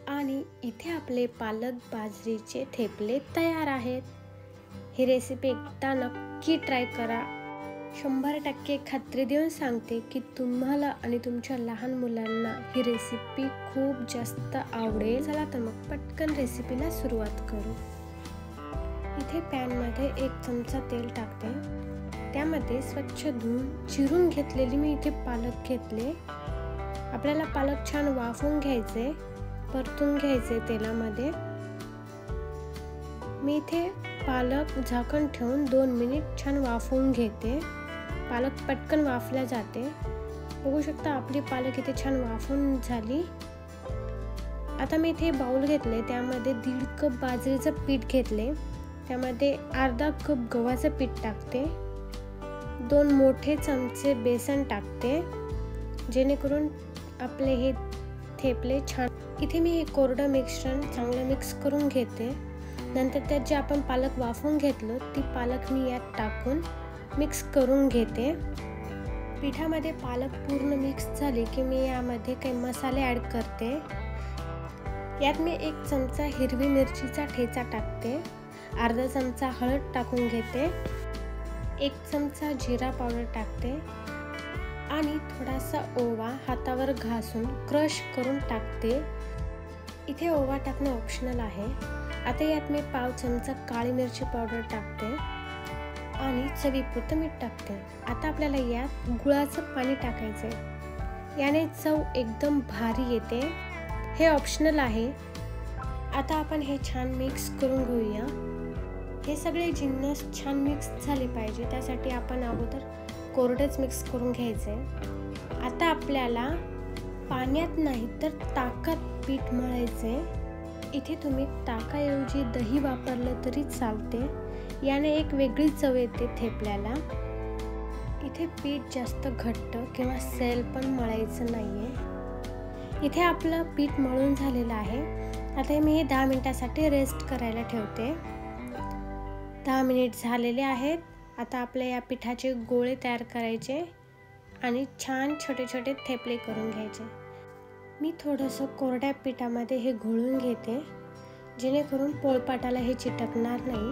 आणि इथे आपले पालक बाजरीचे थेपले तयार आहेत। ही रेसिपी एकदा नक्की ट्राय करा। 100% खात्री देऊन सांगते की तुम्हाला आणि तुमच्या लहान मुलांना ही रेसिपी खूप जास्त आवडेल। चला तर मग पटकन रेसिपीला सुरुवात करू। इथे पॅनमध्ये 1 चमचा तेल टाकते। त्यामध्ये स्वच्छ धुवून चिरून घेतलेली मी इथे पालक घेतले। आपल्याला पालक छान वाफवून घ्यायचे, परतून घ्यायचे तेलामध्ये। मी इथे पालक झाकण ठेवून 2 मिनिट छान वाफवून घेते। पालक पटकन वाफला जाते। बघू शकता आपली पालक इथे छान वाफवून झाली। आता मी इथे बाउल घेतले, त्यामध्ये 1.5 कप बाजरीचं पीठ घेतले। त्यामध्ये अर्धा कप गव्हाचं पीठ टाकते। 2 मोठे चमचे बेसन टाकते, जेणेकरून आपले हे थेपले छान। इथे मी हे कोरडं मिश्रण चांगलं मिक्स करून घेते। नंतर त्यात जे आपण पालक वाफवून घेतलं ती पालक मी यात टाकून मिक्स करून घेते। पिठामध्ये पालक पूर्ण मिक्स झाली की मी यामध्ये काही मसाले ॲड करते। यात मी 1 चमचा हिरवी मिरचीचा ठेचा टाकते, अर्धा चमचा हळद टाकून घेते, 1 चमचा जिरा पावडर टाकते आणि थोडासा ओवा हातावर घासून क्रश करून टाकते। इथे ओवा टाकणं ऑप्शनल आहे। आता यात मी पाव चमचा काळी मिरची पावडर टाकते आणि चवीपुरतं मीठ टाकते। आता आपल्याला यात गुळाचं पाणी टाकायचंय, याने चव एकदम भारी येते। हे ऑप्शनल आहे। आता आपण हे छान मिक्स करून घेऊया। हे सगळे जिन्नस छान मिक्स झाले पाहिजे, त्यासाठी आपण अगोदर कोरडेच मिक्स करून घ्यायचे। आता आपल्याला पाण्यात नाही तर ताकात पीठ मळायचे। इथे तुम्ही ताकाऐवजी दही वापरलं तरी चालते, याने एक वेगळी चव येते थेपल्याला। इथे पीठ जास्त घट्ट किंवा सैल पण मळायचं नाहीये। इथे आपलं पीठ मळून झालेलं आहे। आता मी हे 10 मिनिटासाठी रेस्ट करायला ठेवते। 10 मिनिट झालेले आहेत। आता आपल्या या पिठाचे गोळे तयार करायचे आणि छान छोटे छोटे थेपले करून घ्यायचे। मी थोडंसं कोरड्या पिठामध्ये हे घोळून घेते, जेणेकरून पोळपाटाला हे चिटकणार नाही।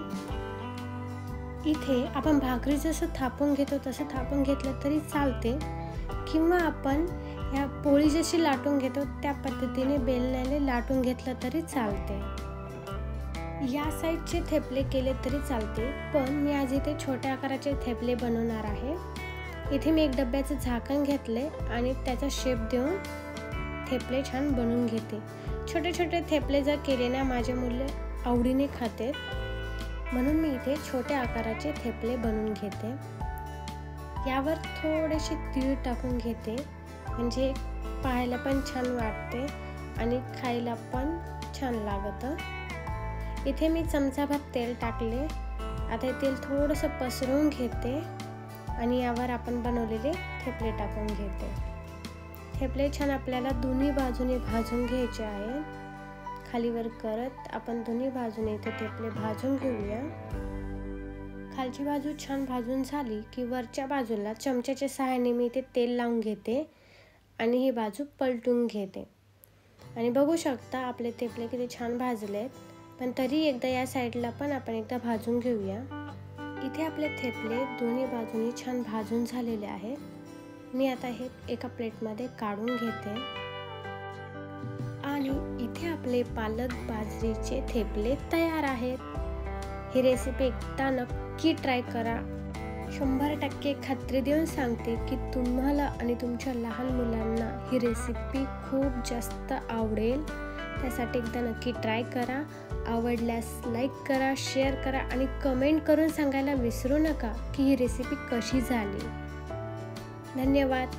इथे आपण भाकरी जसं थापून घेतो तसं थापून घेतलं तरी चालते, किंवा आपण या पोळी जशी लाटून घेतो त्या पद्धतीने बेलण्याने लाटून घेतलं तरी चालते। या साईडचे थेपले केले तरी चालते, पण मी आज इथे छोट्या आकाराचे थेपले बनवणार आहे। इथे मी 1 डब्याचं झाकण घेतले आणि त्याचा शेप देऊन थेपले छान बनवून घेते। छोटे छोटे थेपले जर केले ना माझे मुलं आवडीने खाते, म्हणून मी इथे छोट्या आकाराचे थेपले बनवून घेते। यावर थोडेसे तीळ टाकून घेते, म्हणजे पाहायला पण छान वाटते आणि खायला पण छान लागतं। इथे मी चमचाभर तेल टाकले। आता हे तेल थोडंसं पसरवून घेते आणि यावर आपण बनवलेले थेपले टाकून घेते। थेपले छान आपल्याला दोन्ही बाजूने भाजून घ्यायचे आहे। खालीवर करत आपण दोन्ही बाजूने इथे थेपले भाजून घेऊया। खालची बाजू छान भाजून झाली की वरच्या बाजूला चमच्याच्या सहाय्याने मी इथे तेल लावून घेते आणि ही बाजू पलटून घेते। आणि बघू शकता आपले थेपले किती छान भाजलेत, पण तरी एकदा या साईडला पण आपण एकदा भाजून घेऊया। इथे आपले थेपले दोन्ही बाजूनी छान भाजून झालेले आहेत। मी आता हे एका प्लेटमध्ये काढून घेते आणि इथे आपले पालक बाजरीचे थेपले तयार आहेत। ही रेसिपी एकदा नक्की ट्राय करा। 100% खात्री देऊन सांगते की तुम्हाला आणि तुमच्या लहान मुलांना ही रेसिपी खूप जास्त आवडेल। त्यासाठी एकदा नक्की ट्राय करा। आवडल्यास लाईक करा, शेअर करा आणि कमेंट करून सांगायला विसरू नका की ही रेसिपी कशी झाली। धन्यवाद।